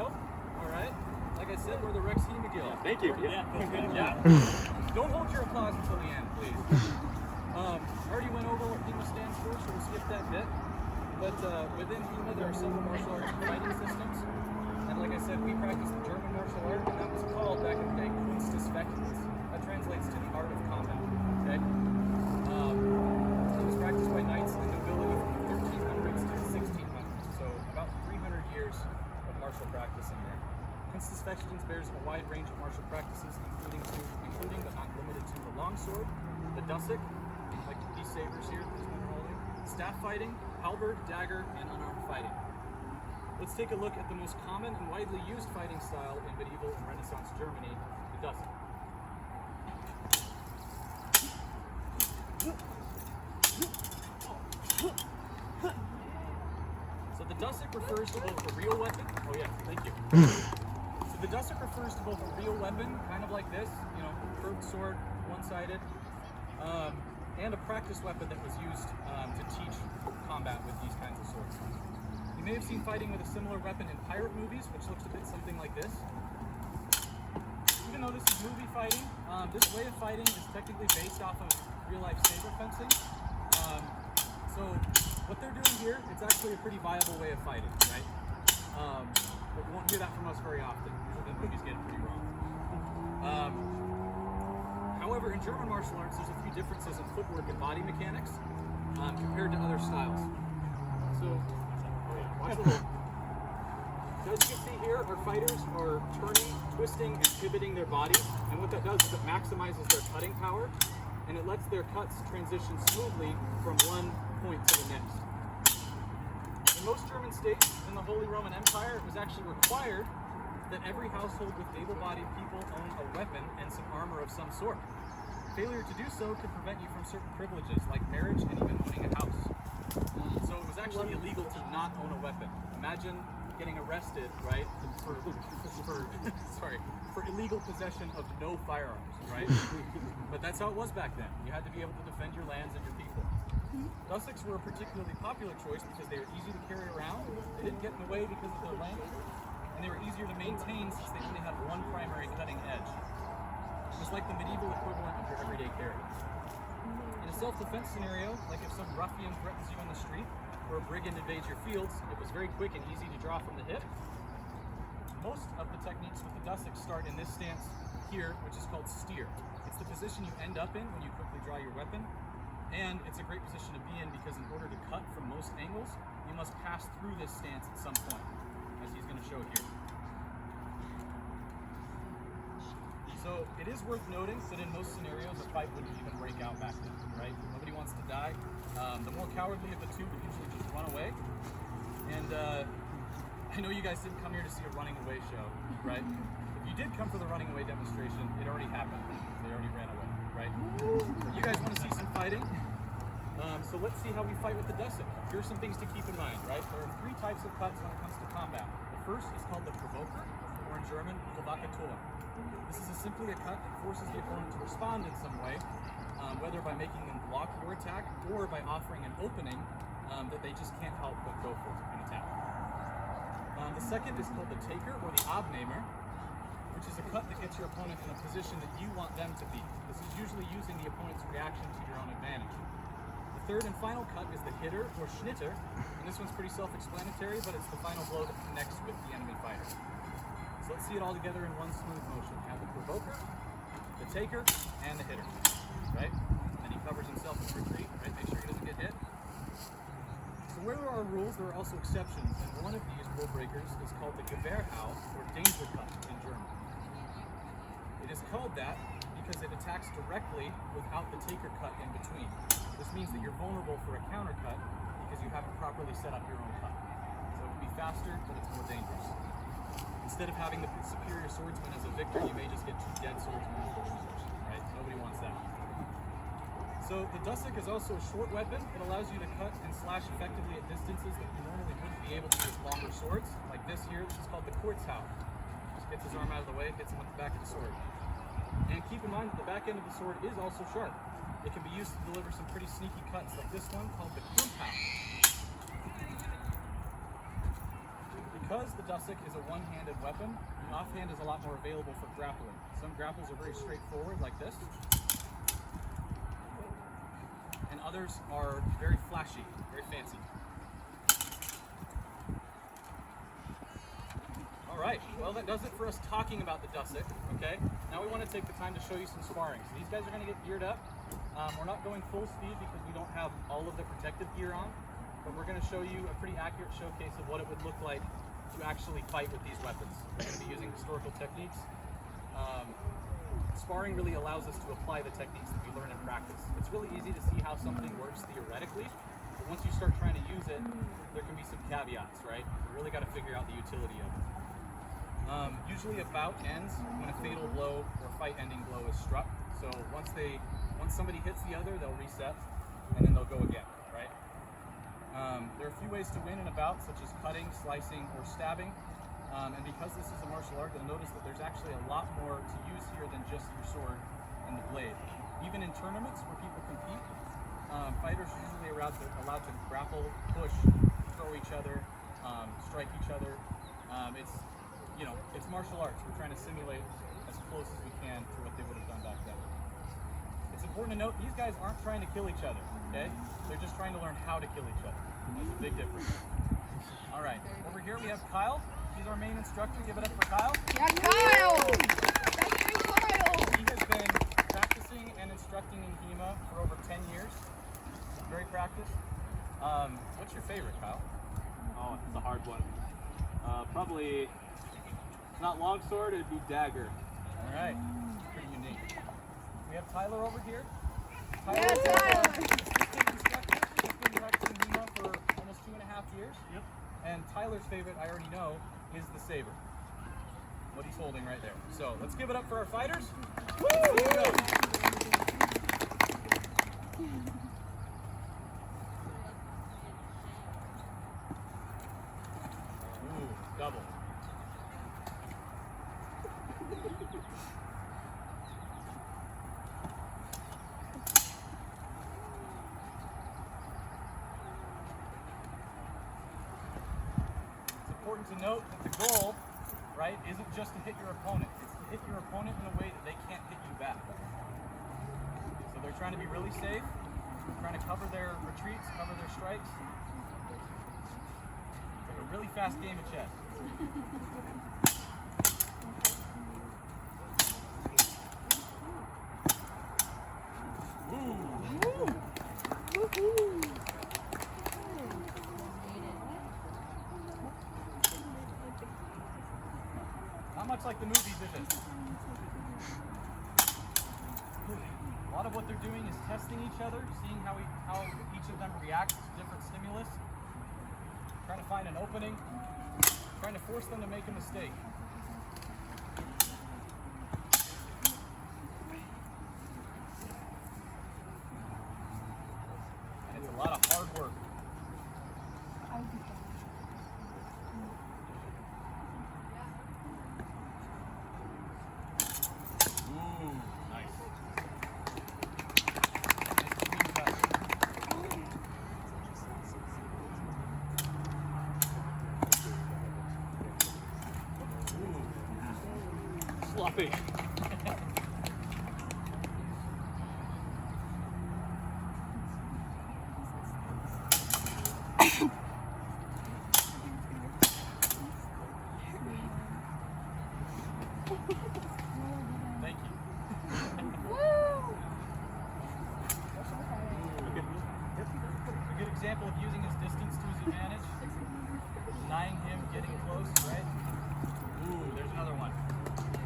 go. All right. Like I said, we're the RHG Guild. Thank you. Yeah. Don't hold your applause until the end, please. Already went over what HEMA stands for, so we'll skip that bit. But within HEMA, there are several martial arts fighting systems. And like I said, we practice the German martial art, and that was called back in the day Kunst des Fechtens. That translates to the art of combat. Okay. It was practiced by knights and nobility from the 1300s to the 1600s. So about 300 years of martial practice in there. Kunst des Fechtens bears a wide range of martial practices, including but not limited to the longsword, the Dusack, like these sabers here, these men are holding, staff fighting, halberd, dagger, and unarmed fighting. Let's take a look at the most common and widely used fighting style in medieval and Renaissance Germany, the Dusack. So the Dusack refers to both a real weapon. Oh yeah, thank you. So the Dusack refers to both a real weapon, kind of like this, you know, curved sword, one-sided, and a practice weapon that was used to teach combat with these kinds of swords. You may have seen fighting with a similar weapon in pirate movies, which looks a bit something like this. Even though this is movie fighting, this way of fighting is technically based off of real-life saber fencing. So what they're doing here, it's actually a pretty viable way of fighting, right? But we won't hear that from us very often. Usually the movies get it pretty wrong. However, in German martial arts, there's a few differences in footwork and body mechanics compared to other styles. So, watch a little. So as you can see here, our fighters are turning, twisting, and pivoting their body, and what that does is it maximizes their cutting power, and it lets their cuts transition smoothly from one point to the next. In most German states in the Holy Roman Empire, it was actually required that every household with able-bodied people own a weapon and some armor of some sort. Failure to do so could prevent you from certain privileges like marriage and even owning a house. So it was actually illegal to not own a weapon. Imagine getting arrested, right, for illegal possession of no firearms, right? But that's how it was back then. You had to be able to defend your lands and your people. Dusacks were a particularly popular choice because they were easy to carry around, they didn't get in the way because of their length, and they were easier to maintain since they only had one primary cutting edge. It was like the medieval equivalent of your everyday carry. In a self-defense scenario, like if some ruffian threatens you on the street, or a brigand invades your fields, it was very quick and easy to draw from the hip. Most of the techniques with the Dusack start in this stance here, which is called steer. It's the position you end up in when you quickly draw your weapon, and it's a great position to be in because in order to cut from most angles, you must pass through this stance at some point, as he's going to show here. So it is worth noting that in most scenarios, a fight wouldn't even break out back then, right? Nobody wants to die. The more cowardly of the two would usually just run away. And I know you guys didn't come here to see a running away show, right? If you did come for the running away demonstration, it already happened. They already ran away, right? But you guys want to see some fighting? So let's see how we fight with the Dusack. Here's some things to keep in mind, right? There are three types of cuts when it comes to combat. The first is called the provoker, or in German, Provokator. This is simply a cut that forces the opponent to respond in some way, whether by making them block your attack or by offering an opening that they just can't help but go for an attack. The second is called the taker, or the Abnehmer, which is a cut that gets your opponent in a position that you want them to be. This is usually using the opponent's reaction to your own advantage. The third and final cut is the hitter, or Schnitter, and this one's pretty self-explanatory, but it's the final blow that connects with the enemy fighter. So let's see it all together in one smooth motion. We have the provoker, the taker, and the hitter, right? And he covers himself in retreat, right? Make sure he doesn't get hit. So where there are rules, there are also exceptions, and one of these rule breakers is called the Gewehrhau, or danger cut in German. It is called that because it attacks directly without the taker cut in between. This means that you're vulnerable for a counter cut because you haven't properly set up your own cut. So it can be faster, but it's more dangerous. Instead of having the superior swordsman as a victor, you may just get two dead swordsmen as losers, right? Nobody wants that. So the Dusack is also a short weapon. It allows you to cut and slash effectively at distances that you normally wouldn't be able to with longer swords. Like this here, this is called the Kurzhau. Just gets his arm out of the way, hits him with the back of the sword. And keep in mind that the back end of the sword is also sharp. It can be used to deliver some pretty sneaky cuts like this one called the Klumpau. The because the Dusack is a one-handed weapon, the offhand is a lot more available for grappling. Some grapples are very straightforward, like this, and others are very flashy, very fancy. All right, well that does it for us talking about the Dusack, okay? Now we want to take the time to show you some sparring. So these guys are going to get geared up. We're not going full speed because we don't have all of the protective gear on, but we're going to show you a pretty accurate showcase of what it would look like to actually fight with these weapons. We're going to be using historical techniques. Sparring really allows us to apply the techniques that we learn in practice. It's really easy to see how something works theoretically, but once you start trying to use it, there can be some caveats, right? You really got to figure out the utility of it. Usually a bout ends when a fatal blow or fight-ending blow is struck. So once somebody hits the other, they'll reset, and then they'll go again, right? There are a few ways to win in a bout, such as cutting, slicing, or stabbing. And because this is a martial art, you'll notice that there's actually a lot more to use here than just your sword and the blade. Even in tournaments where people compete, fighters are usually allowed to grapple, push, throw each other, strike each other. It's martial arts. We're trying to simulate as close as we can to what they would have done back then. It's important to note these guys aren't trying to kill each other, okay? They're just trying to learn how to kill each other. There's a big difference. All right, over here we have Kyle. He's our main instructor. Give it up for Kyle. Yeah, Kyle! Thank you, Kyle! He has been practicing and instructing in HEMA for over 10 years. Very practiced. What's your favorite, Kyle? Oh, it's a hard one. Probably not longsword, it'd be dagger. All right, pretty unique. We have Tyler over here. Yeah, Tyler! Assistant instructor. He's been practicing HEMA for almost 2.5 years. Yep. And Tyler's favorite, I already know, is the Saber. What he's holding right there. So let's give it up for our fighters. Woo! Here we go. Ooh, double. Important to note that the goal, right, isn't just to hit your opponent. It's to hit your opponent in a way that they can't hit you back. So they're trying to be really safe, trying to cover their retreats, cover their strikes. It's like a really fast game of chess. Not much like the movies, is it? A lot of what they're doing is testing each other, seeing how each of them reacts to different stimulus, trying to find an opening, trying to force them to make a mistake. And it's a lot of hard work. Sloppy. Thank you. A good example of using his distance to his advantage. Denying him getting close, right? Ooh, there's another one.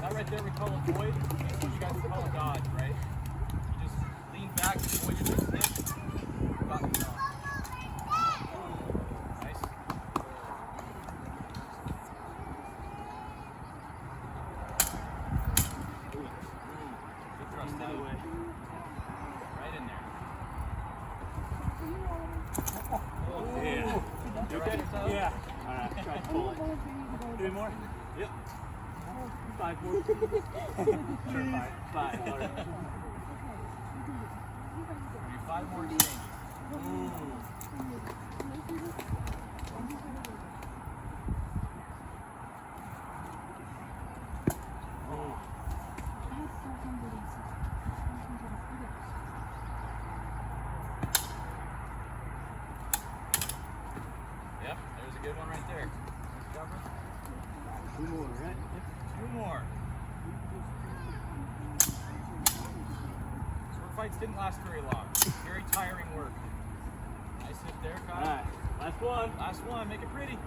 That right there we call a void. That's what you guys would call a dodge, right? You just lean back, avoid your next hit. Got it. Nice. Ooh. Good thrust that way. Right in there. Oh, yeah. You okay? Yeah. Alright, try to pull it. 3 more? Yep. 5 more. Sure, 5. 5. All right. 5 more exchanges. Ooh. Two more, right? Two more. Sword fights didn't last very long. Very tiring work. Nice hit there, Kyle. All right, last one. Last one, make it pretty.